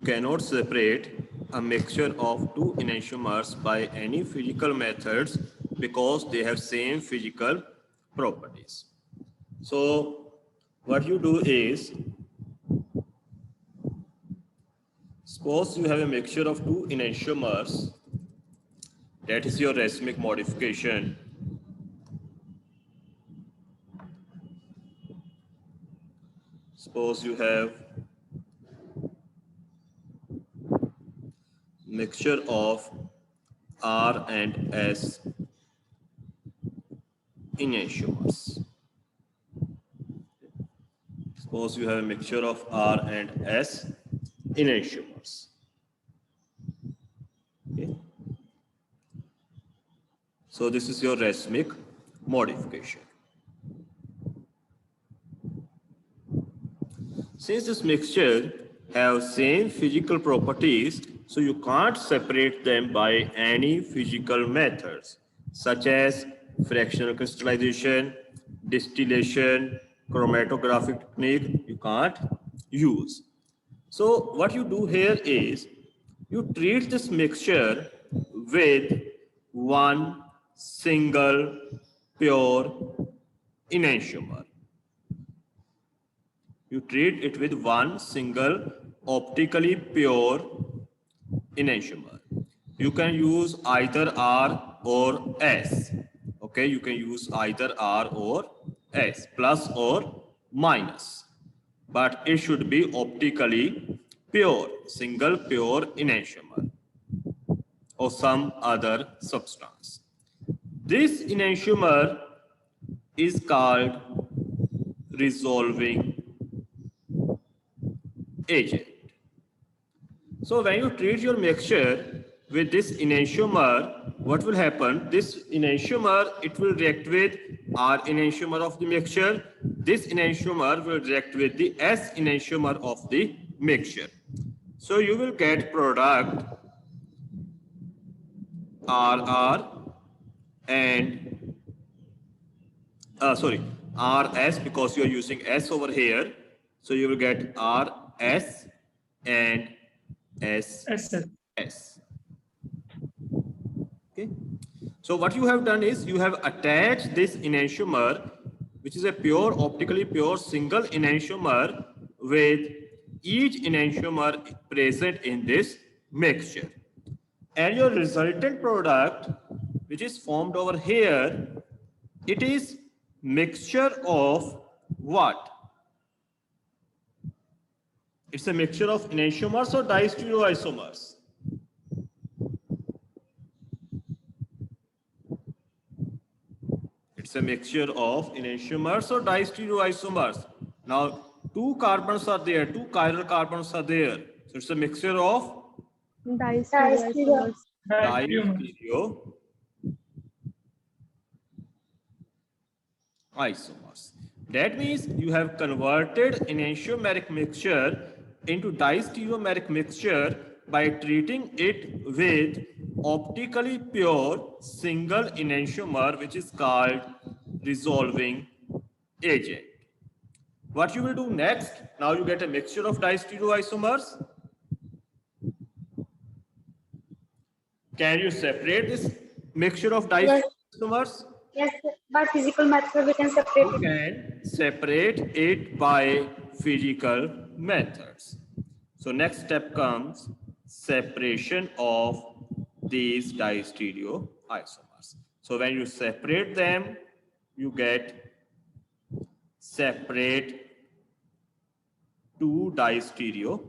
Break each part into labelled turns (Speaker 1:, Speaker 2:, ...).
Speaker 1: cannot separate a mixture of two enantiomers by any physical methods because they have same physical properties. So what you do is, suppose you have a mixture of two enantiomers, that is your racemic modification. Suppose you have mixture of R and S enantiomers. Suppose you have a mixture of R and S enantiomers. Okay. So this is your racemic modification. Since this mixture have same physical properties, so you can't separate them by any physical methods such as fractional crystallization, distillation, chromatographic technique, you can't use. So what you do here is you treat this mixture with one single pure enantiomer. You treat it with one single optically pure enantiomer. You can use either R or S. Okay, you can use either R or S, plus or minus. But it should be optically pure, single pure enantiomer or some other substance. This enantiomer is called resolving agent. So when you treat your mixture with this enantiomer, what will happen? This enantiomer, it will react with R enantiomer of the mixture. This enantiomer will react with the S enantiomer of the mixture. So you will get product RR and RS, because you are using S over here. So you will get RS and SS. Okay. So what you have done is you have attached this enantiomer, which is a pure, optically pure single enantiomer, with each enantiomer present in this mixture. And your resultant product, which is formed over here, it is mixture of what? It's a mixture of enantiomers or distereoisomers. It's a mixture of enantiomers or distereoisomers. Now, two carbons are there, two chiral carbons are there. So it's a mixture of
Speaker 2: Distereoisomers.
Speaker 1: Distereoisomers. That means you have converted enantiomeric mixture into distereomeric mixture by treating it with optically pure single enantiomer, which is called resolving agent. What you will do next? Now you get a mixture of distereoisomers. Can you separate this mixture of distereoisomers?
Speaker 2: Yes, by physical method we can separate it.
Speaker 1: You can separate it by physical methods. So next step comes separation of these distereoisomers. So when you separate them, you get separate two distereoisomers,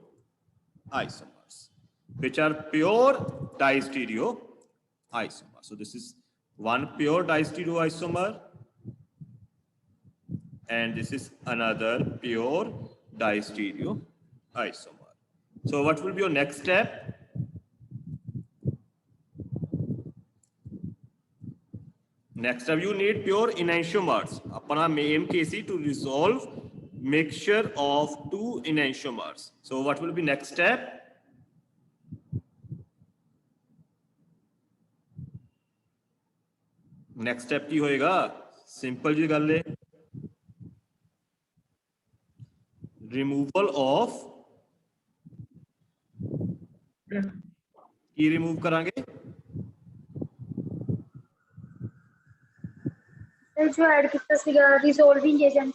Speaker 1: which are pure distereoisomers. So this is one pure distereoisomer, and this is another pure distereoisomer. So what will be your next step? Next step, you need pure enantiomers. Apna aim KC to resolve mixture of two enantiomers. So what will be next step? Next step की होएगा? Simple जी गल है. Removal of की remove करांगे?
Speaker 2: Sir जो add किया सीगा resolving agent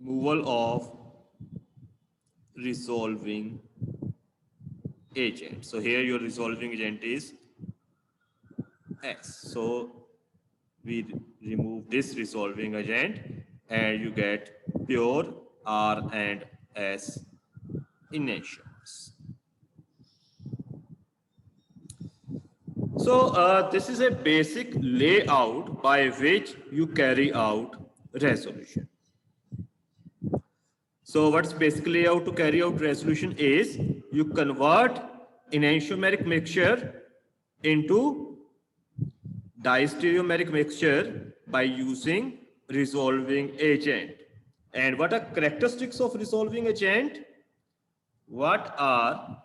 Speaker 1: Removal of resolving agent. So here your resolving agent is S. So we remove this resolving agent and you get pure R and S enantiomers. So this is a basic layout by which you carry out resolution. So what's basic layout to carry out resolution is you convert enantiomeric mixture into diastereomeric mixture by using resolving agent. And what are characteristics of resolving agent? What are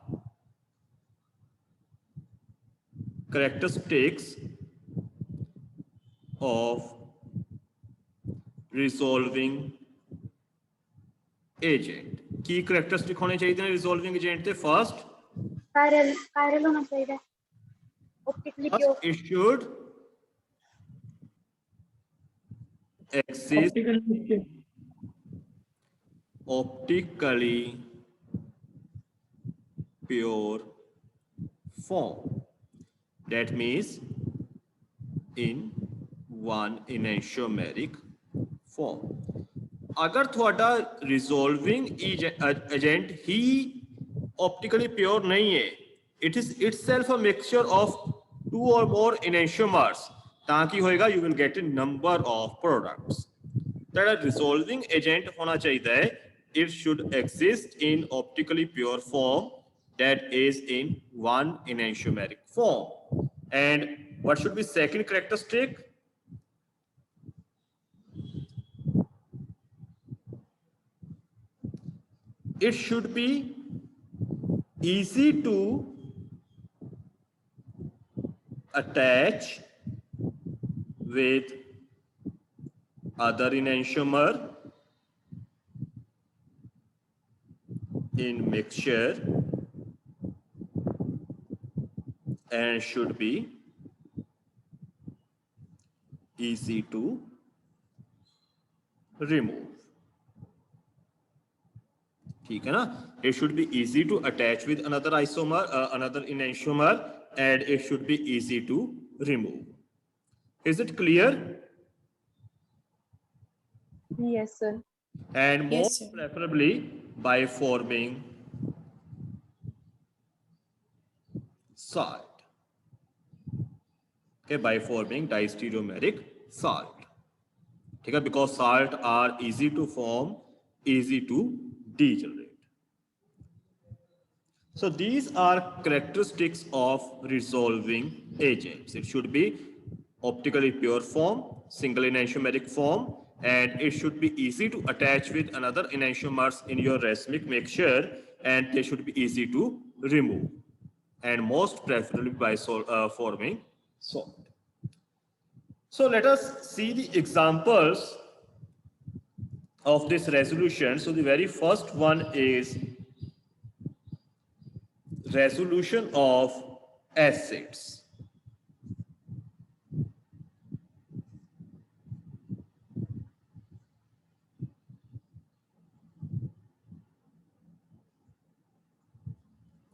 Speaker 1: characteristics of resolving agent? की characteristic होने चाहिए थे resolving agent थे? First,
Speaker 2: chiral होना चाहिए optically pure
Speaker 1: it should exist optically pure form. That means in one enantiomeric form. अगर थोड़ा resolving agent ही optically pure नहीं है, it is itself a mixture of two or more enantiomers, ताकि होएगा you will get a number of products. that resolving agent होना चाहिए, it should exist in optically pure form, that is in one enantiomeric form. And what should be second characteristic? It should be easy to attach with other enantiomer in mixture and should be easy to remove. ठीक है ना? It should be easy to attach with another isomer, another enantiomer, and it should be easy to remove. Is it clear?
Speaker 2: Yes, sir.
Speaker 1: And
Speaker 3: Yes,
Speaker 1: most
Speaker 3: sir.
Speaker 1: preferably by forming salt. Okay, by forming diastereomeric salt. Okay, because salt are easy to form, easy to degenerate. So these are characteristics of resolving agents. It should be optically pure form, single enantiomeric form, and it should be easy to attach with another enantiomers in your racemic mixture, and they should be easy to remove, and most preferably by forming salt. So let us see the examples of this resolution. So the very first one is resolution of acids.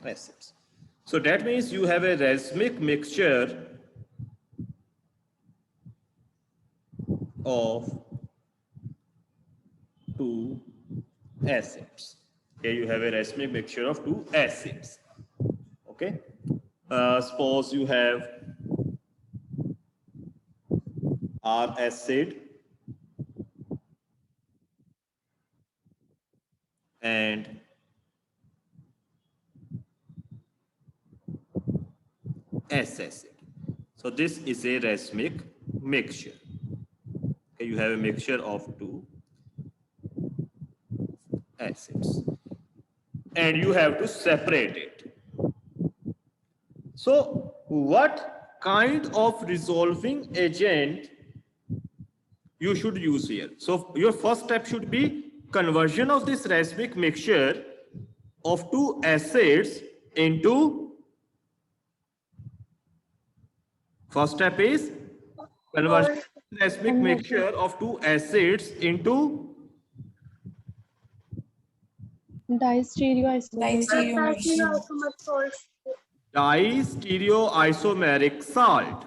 Speaker 1: Acids. So that means you have a racemic mixture of two acids. Here you have a racemic mixture of two acids. Okay. Suppose you have R acid and S acid. So this is a racemic mixture. Okay, you have a mixture of two acids and you have to separate it. So what kind of resolving agent you should use here? So your first step should be conversion of this racemic mixture of two acids into First step is conversion
Speaker 2: First,
Speaker 1: of racemic
Speaker 2: conversion.
Speaker 1: mixture of two acids into
Speaker 3: Distereoisomeric.
Speaker 2: distereoisomeric salts.
Speaker 1: distereoisomeric salt.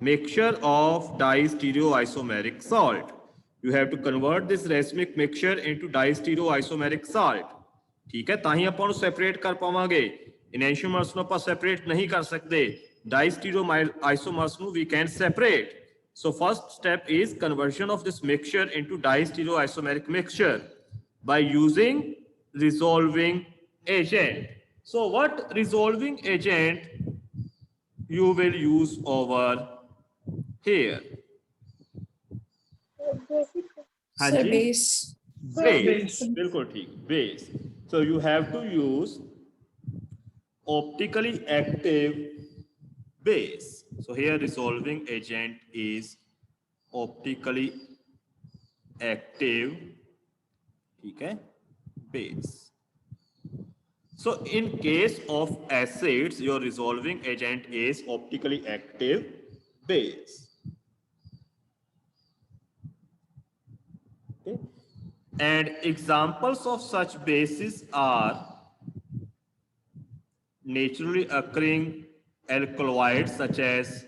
Speaker 1: Mixture of distereoisomeric salt. You have to convert this racemic mixture into distereoisomeric salt. ठीक है, ताही ਆਪਾਂ ਨੂੰ separate ਕਰ ਪਾਵਾਂਗੇ। enantiomers ਨੂੰ ਆਪਾਂ separate ਨਹੀਂ ਕਰ ਸਕਦੇ। distereoisomers ਨੂੰ we can separate. So first step is conversion of this mixture into distereoisomeric mixture by using resolving agent. So what resolving agent you will use over here?
Speaker 2: Basic.
Speaker 1: हाँ
Speaker 3: Sir,
Speaker 1: जी,
Speaker 3: base.
Speaker 1: base, बिल्कुल ठीक, base. So you have to use optically active base. So here resolving agent is optically active, ठीक है, base. So in case of acids, your resolving agent is optically active base. Okay. And examples of such bases are naturally occurring alkaloids such as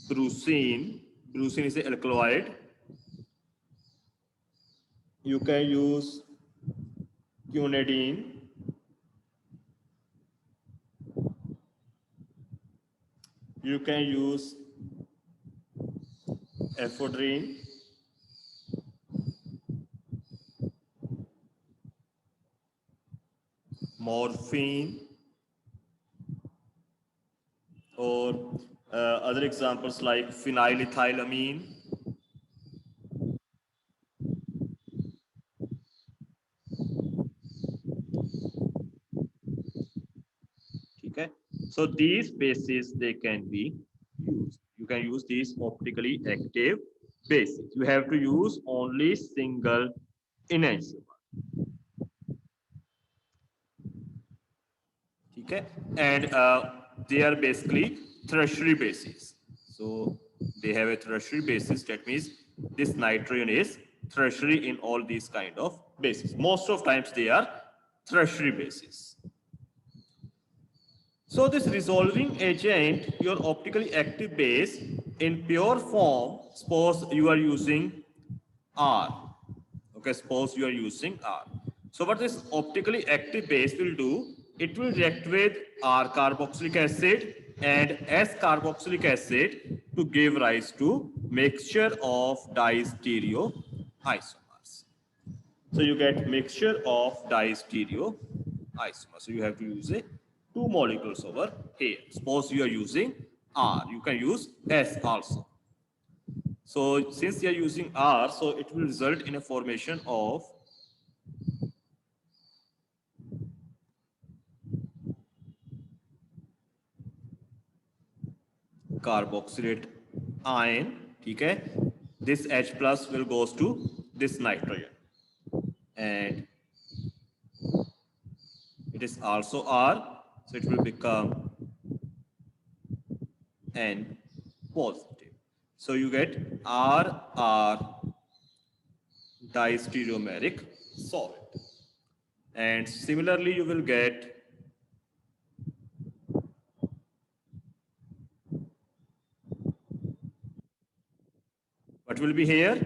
Speaker 1: brucine. Brucine is an alkaloid. You can use quinidine. You can use ephedrine. Morphine. Or other examples like phenylethylamine. Okay, so these bases they can be used. You can use these optically active bases. You have to use only single enantiomer. Okay, and they are basically tertiary bases. So they have a tertiary basis. That means this nitrogen is tertiary in all these kind of bases. Most of times they are tertiary bases. So this resolving agent, your optically active base in pure form, suppose you are using R. Okay, suppose you are using R. So what this optically active base will do, it will react with R carboxylic acid and S carboxylic acid to give rise to mixture of distereoisomers. So you get mixture of distereoisomers. So you have to use a two molecules over here. Suppose you are using R, you can use S also. So since you are using R, so it will result in a formation of carboxylate ion, okay? This H plus will goes to this nitrogen and it is also R, so it will become N positive. So you get RR distereomeric salt. And similarly, you will get what will be here?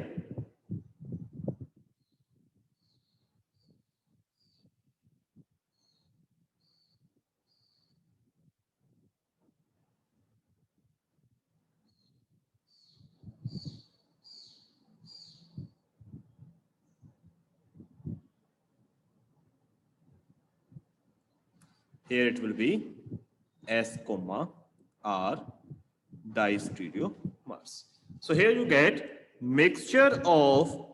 Speaker 1: Here it will be S comma R distereomers. So here you get mixture of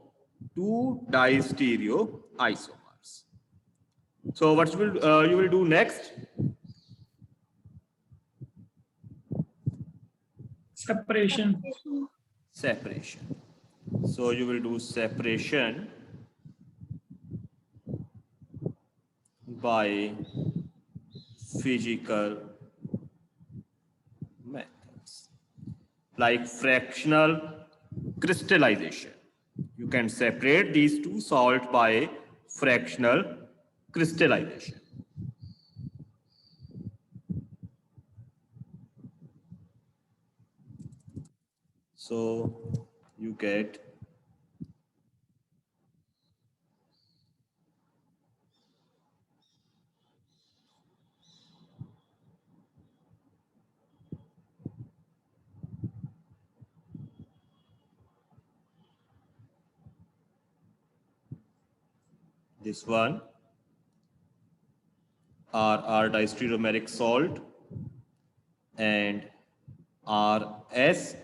Speaker 1: two distereoisomers. So what you will do next?
Speaker 4: Separation.
Speaker 1: Separation. So you will do separation by physical methods. like fractional crystallization. You can separate these two salts by fractional crystallization. So you get this one, R diastereomeric salt, and RS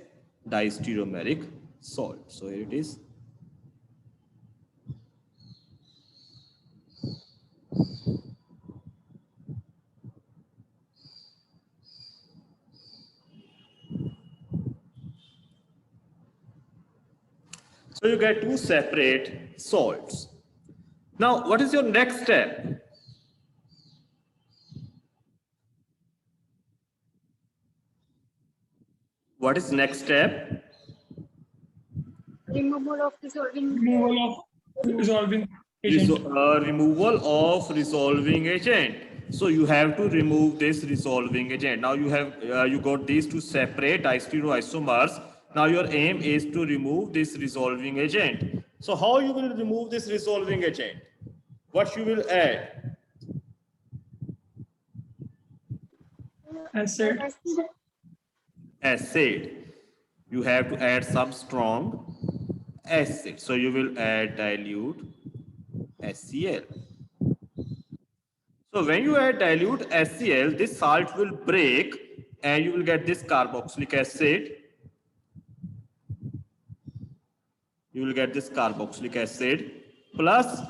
Speaker 1: diastereomeric salt. So here it is. So you get two separate salts. Now, what is your next step? What is next step?
Speaker 2: Removal of dissolving.
Speaker 3: Removal of resolving agent.
Speaker 1: Removal of resolving agent. So you have to remove this resolving agent. Now you have you got these two separate diastereoisomers. Now your aim is to remove this resolving agent. So how you will remove this resolving agent? What you will add?
Speaker 3: Acid.
Speaker 1: Acid. You have to add some strong acid. So you will add dilute HCl. So when you add dilute HCl, this salt will break and you will get this carboxylic acid. You will get this carboxylic acid plus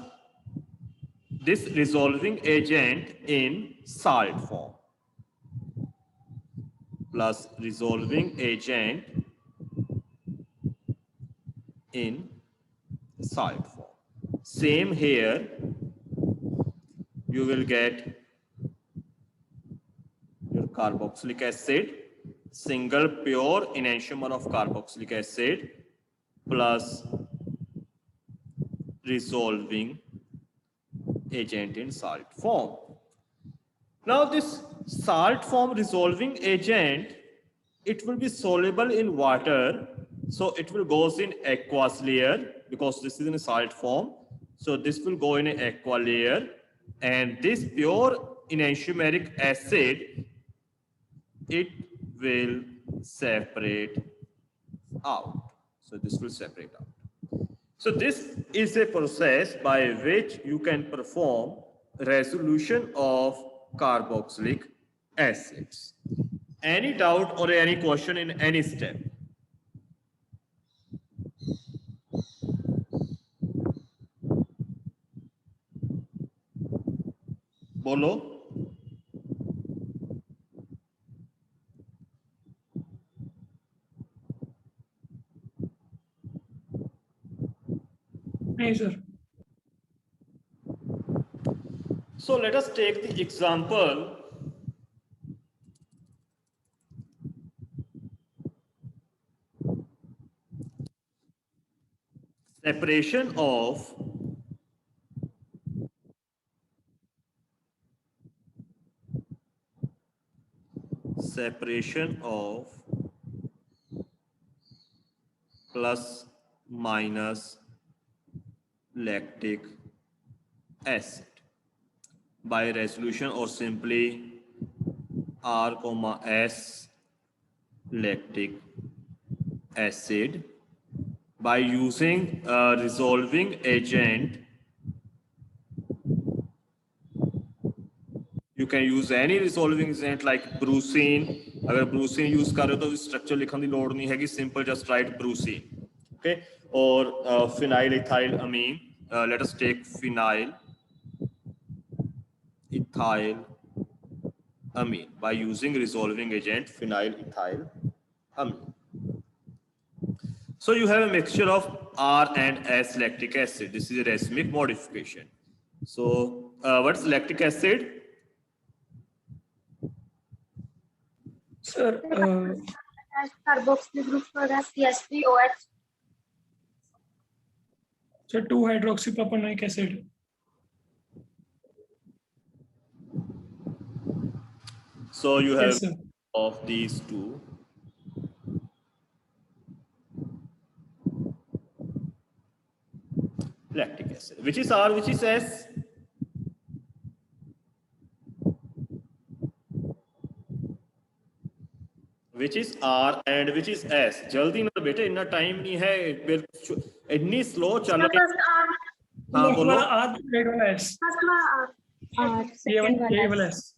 Speaker 1: this resolving agent in salt form. Plus resolving agent in salt form. Same here, you will get your carboxylic acid, single pure enantiomer of carboxylic acid plus resolving agent in salt form. Now this salt form resolving agent, it will be soluble in water. So it will go in aqueous layer because this is in a salt form. So this will go in an aqua layer and this pure enantiomeric acid, it will separate out. So this will separate out. So this is a process by which you can perform resolution of carboxylic acids. Any doubt or any question in any step? बोलो.
Speaker 3: नहीं sir.
Speaker 1: So let us take the example. Separation of plus minus lactic acid by resolution or simply R, S lactic acid by using a resolving agent. You can use any resolving agent like brucine. अगर brucine use कर रहे हो तो structure लिखने की load नहीं है कि simple just write brucine. Okay, or phenyl ethyl amine. Let us take phenyl ethyl amine by using resolving agent phenyl ethyl amine. So you have a mixture of R and S lactic acid. This is a racemic modification. So what's lactic acid?
Speaker 3: Sir,
Speaker 2: as carboxyl group for the CH3OH.
Speaker 3: So 2-hydroxypropanoic acid.
Speaker 1: So you have
Speaker 3: Yes, sir.
Speaker 1: of these two. Lactic acid. Which is R, which is S? Which is R and which is S? जल्दी ना बेटे इतना time नहीं है इतनी slow चल रही
Speaker 2: First R.
Speaker 1: हाँ
Speaker 3: First
Speaker 1: बोलो
Speaker 3: वाला R, right वाला S.
Speaker 2: First R.
Speaker 4: R,
Speaker 3: ये
Speaker 4: second
Speaker 3: वाला
Speaker 4: one
Speaker 3: S.
Speaker 4: S.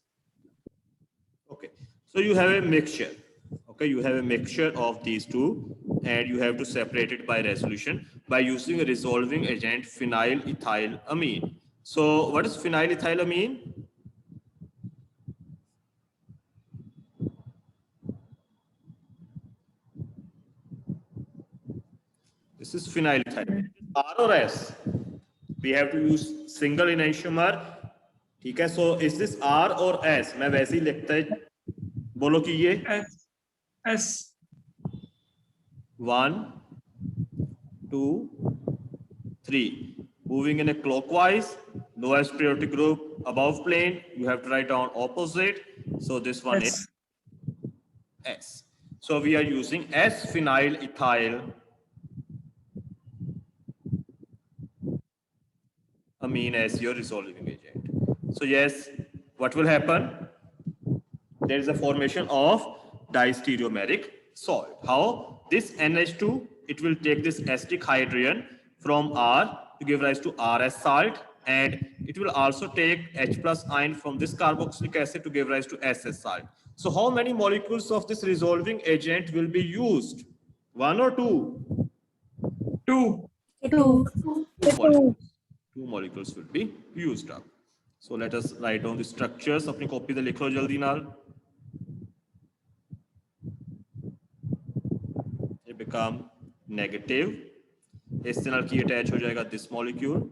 Speaker 1: Okay, so you have a mixture. Okay, you have a mixture of these two and you have to separate it by resolution by using a resolving agent phenylethylamine. So what is phenylethylamine? This is phenylethylamine. R or S? We have to use single enantiomer. ठीक है, so is this R or S? मैं वैसे ही लिखता है बोलो कि ये
Speaker 3: S.
Speaker 1: 1, 2, 3. Moving in a clockwise, lowest periodic group above plane. You have to write down opposite. So this one
Speaker 3: S.
Speaker 1: is S. So we are using S-phenylethyl amine as your resolving agent. So yes, what will happen? There is a formation of diastereomeric salt. How? This NH2, it will take this acetic hydrogen from R to give rise to RS salt, and it will also take H plus ion from this carboxylic acid to give rise to SS salt. So how many molecules of this resolving agent will be used? 1 or 2?
Speaker 3: 2.
Speaker 4: 2.
Speaker 1: 2 molecules. 2 molecules will be used up. So let us write down the structures. अपनी copy पे लिख लो जल्दी नाल. They become negative. इस तरह की attach हो जाएगा this molecule.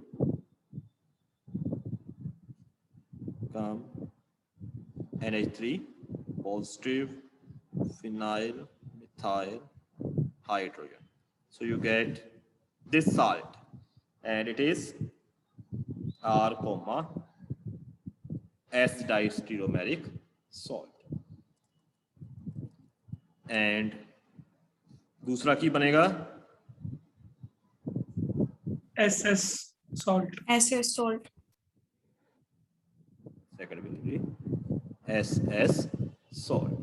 Speaker 1: Become NH3 positive phenyl methyl hydrogen. So you get this salt, and it is R comma S diastereomeric salt. And दूसरा की बनेगा
Speaker 3: SS salt.
Speaker 4: SS salt.
Speaker 1: second will be SS salt.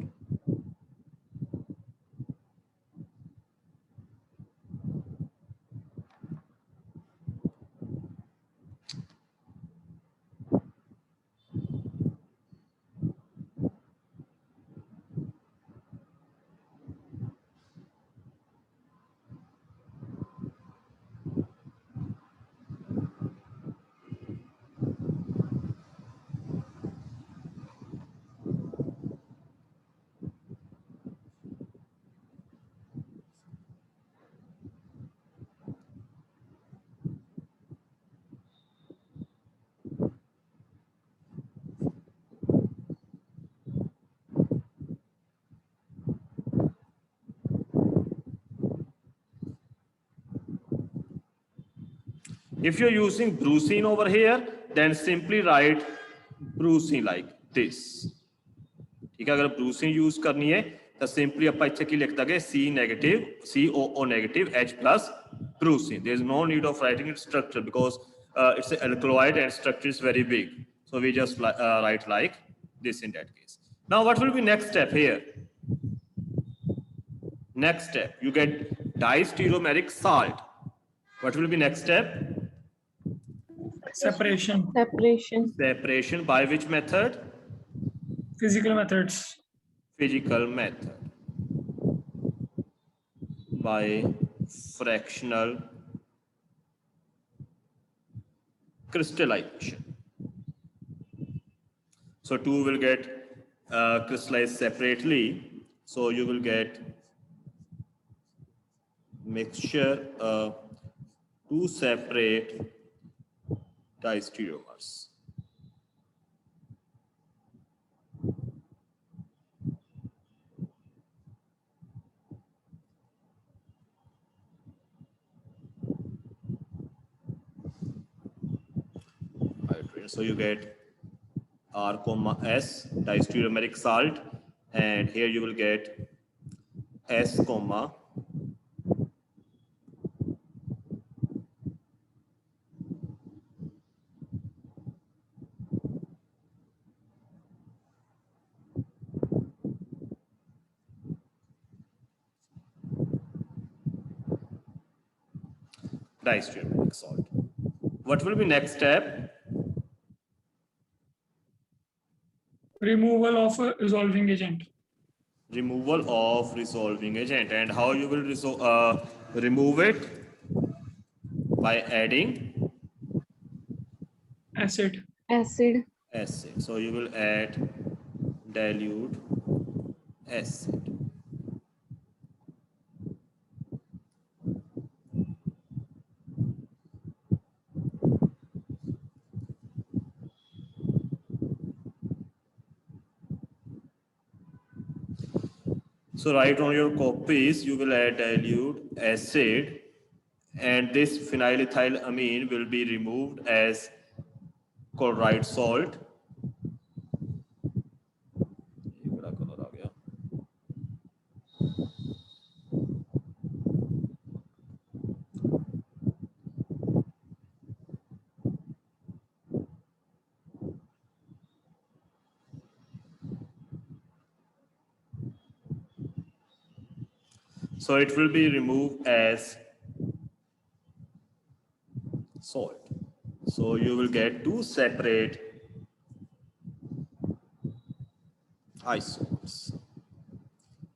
Speaker 1: If you're using brucine over here, then simply write brucine like this. ठीक है, अगर brucine use करनी है तो simply ਆਪਾਂ ਇੱਥੇ ਕੀ ਲਿਖ ਦਾਂਗੇ C negative, COO negative, H plus brucine. There is no need of writing its structure because it's an alkaloid and structure is very big. So we just write like this in that case. Now what will be next step here? Next step, you get diastereomeric salt. What will be next step?
Speaker 3: Separation.
Speaker 4: Separation.
Speaker 1: Separation by which method?
Speaker 3: Physical methods.
Speaker 1: Physical method. By fractional crystallization. So 2 will get crystallized separately. So you will get mixture of 2 separate diastereomers. reagent. So you get R comma S distereomeric salt, and here you will get S comma distereomeric salt. What will be next step?
Speaker 3: Removal of a resolving agent.
Speaker 1: Removal of resolving agent. And how you will remove it? By adding
Speaker 3: Acid.
Speaker 4: Acid.
Speaker 1: acid. So you will add dilute acid. So write on your copies, you will add dilute acid, and this phenylethylamine will be removed as chloride salt. ये बड़ा color आ गया. So it will be removed as salt. So you will get two separate isomers.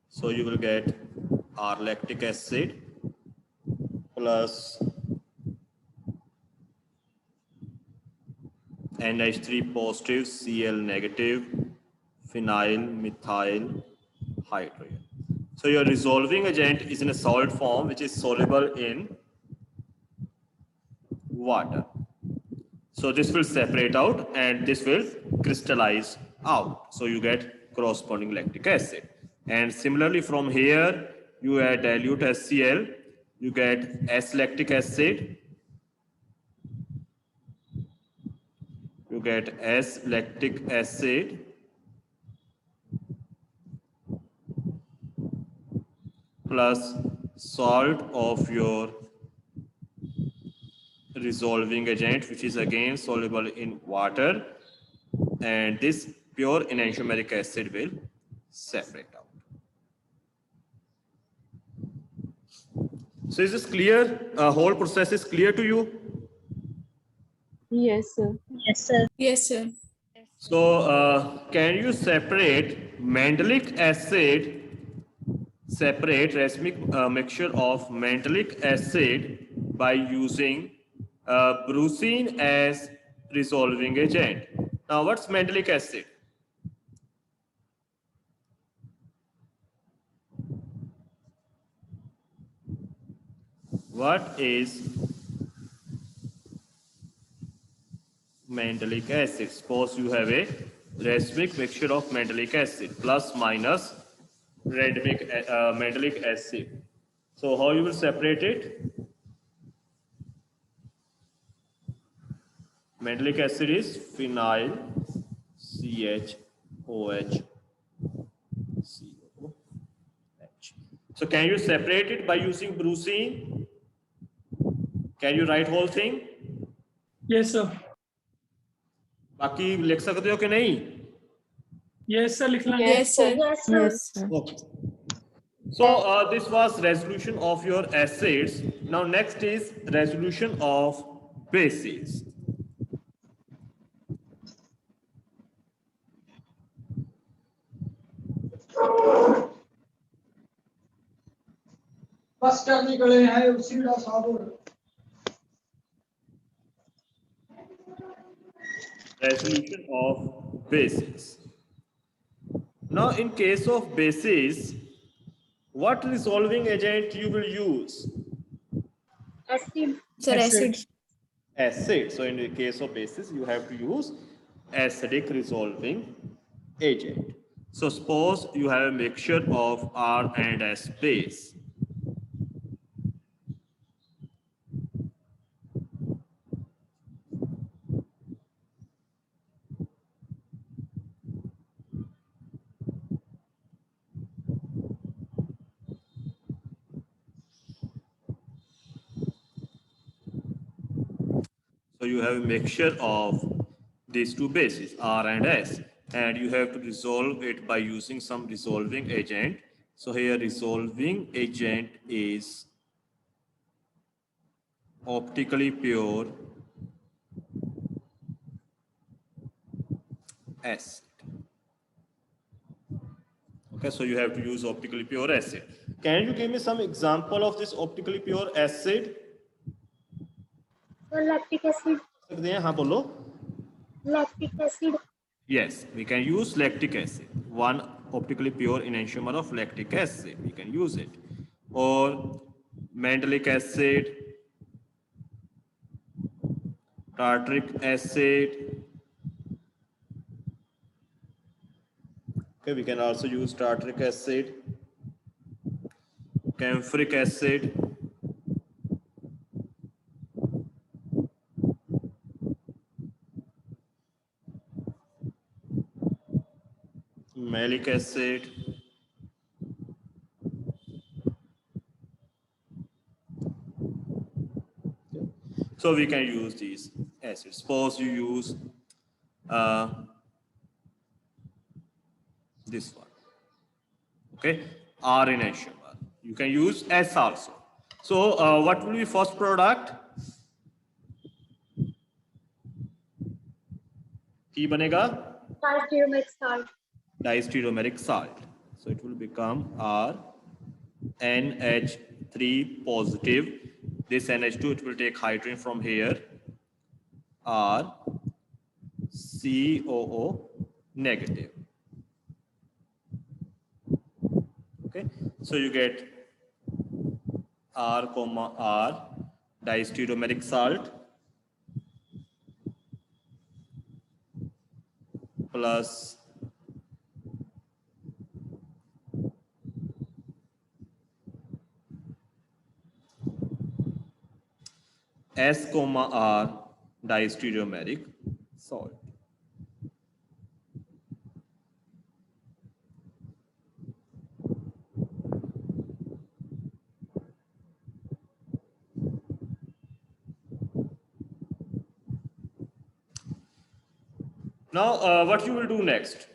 Speaker 1: So you will get R lactic acid plus NH3 positive Cl negative phenyl methyl hydrogen. So your resolving agent is in a salt form which is soluble in water. So this will separate out and this will crystallize out. So you get corresponding lactic acid. And similarly from here, you add dilute HCl, you get S-lactic acid, you get S-lactic acid, plus salt of your resolving agent, which is again soluble in water, and this pure enantiomeric acid will separate out. So is this clear? Whole process is clear to you?
Speaker 4: Yes, sir.
Speaker 2: Yes, sir.
Speaker 4: Yes, sir.
Speaker 1: So can you separate mandelic acid, separate racemic mixture of mandelic acid by using brucine as resolving agent? Now what's mandelic acid? What is mandelic acid? Suppose you have a racemic mixture of mandelic acid plus minus mandelic acid. So how you will separate it? Mandelic acid is phenyl CHOH. So can you separate it by using brucine? Can you write whole thing?
Speaker 3: Yes, sir.
Speaker 1: बाकी लिख सकते हो कि नहीं?
Speaker 3: Yes, sir. लिखना है.
Speaker 4: Yes, sir.
Speaker 2: Yes, sir.
Speaker 4: Yes, sir.
Speaker 1: Okay. So this was resolution of your acids. Now next is resolution of bases.
Speaker 5: बस कर निकले हैं उसी का साबुन
Speaker 1: Resolution of bases. Now in case of bases, what resolving agent you will use?
Speaker 2: Acid.
Speaker 4: Sir, acid.
Speaker 1: Acid. So in the case of bases, you have to use acidic resolving agent. So suppose you have a mixture of R and S base. So you have a mixture of these two bases, R and S, and you have to resolve it by using some resolving agent. So here resolving agent is optically pure acid. Okay, so you have to use optically pure acid. Can you give me some example of this optically pure acid?
Speaker 2: lactic acid,
Speaker 1: सकते हैं, हाँ बोलो.
Speaker 2: lactic acid,
Speaker 1: Yes, we can use lactic acid. One optically pure enantiomer of lactic acid. We can use it. Or mandelic acid, tartaric acid. Okay, we can also use tartaric acid, camphoric acid. Malic acid. So we can use these acids. Suppose you use this one. Okay, R enantiomer. You can use S also. So what will be first product? Ki banega?
Speaker 2: diastereomeric salt,
Speaker 1: Diastereomeric salt. So it will become R NH3 positive. This NH2, it will take hydrogen from here. R COO negative. Okay, so you get R comma R diastereomeric salt plus S comma R diastereomeric salt. Now, what you will do next?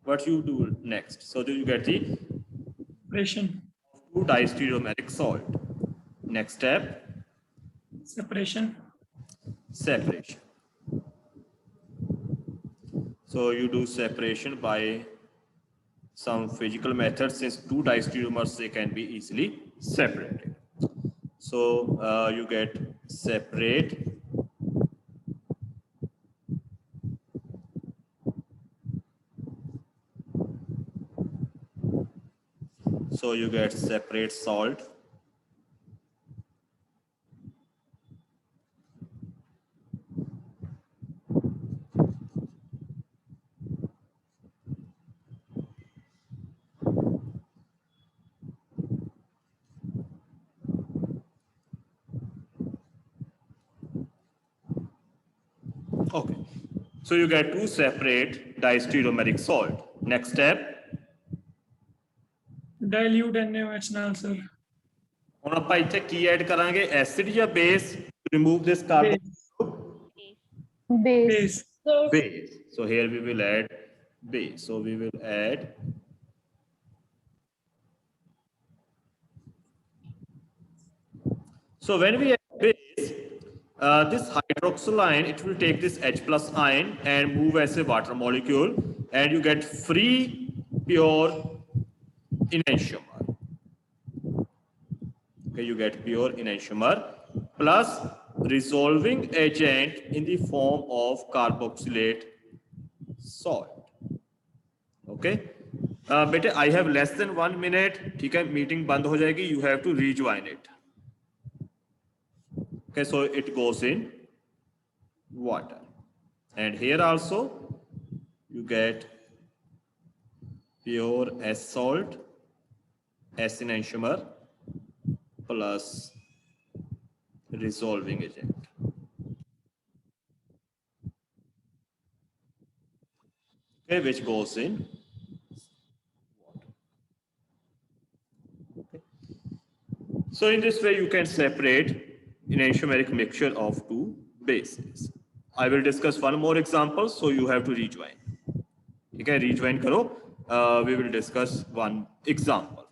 Speaker 1: What you do next? So do you get the
Speaker 3: Separation.
Speaker 1: 2 diastereomeric salt? Next step,
Speaker 3: Separation.
Speaker 1: separation. So you do separation by some physical method. Since 2 diastereomers, they can be easily separated. So you get separate so you get separate salt. Okay, so you get 2 separate diastereomeric salt. Next step,
Speaker 3: Dilute NaOH ਨਾਲ sir.
Speaker 1: ਹੁਣ ਆਪਾਂ ਇੱਥੇ ਕੀ add ਕਰਾਂਗੇ, acid ਜਾਂ base to remove this carbon
Speaker 3: Base.
Speaker 4: Base.
Speaker 3: Base.
Speaker 1: base. So here we will add base. So we will add so when we add base, this hydroxyl ion, it will take this H plus ion and move as a water molecule, and you get free pure enantiomer. Okay, you get pure enantiomer plus resolving agent in the form of carboxylate salt. Okay, बेटे I have less than 1 minute. ठीक है, meeting बंद हो जाएगी. You have to rejoin it. Okay, so it goes in water, and here also you get pure S salt, S enantiomer plus resolving agent. Okay, which goes in water. Okay. So in this way you can separate enantiomeric mixture of 2 bases. I will discuss one more example, so you have to rejoin. ठीक है, rejoin करो. We will discuss one example.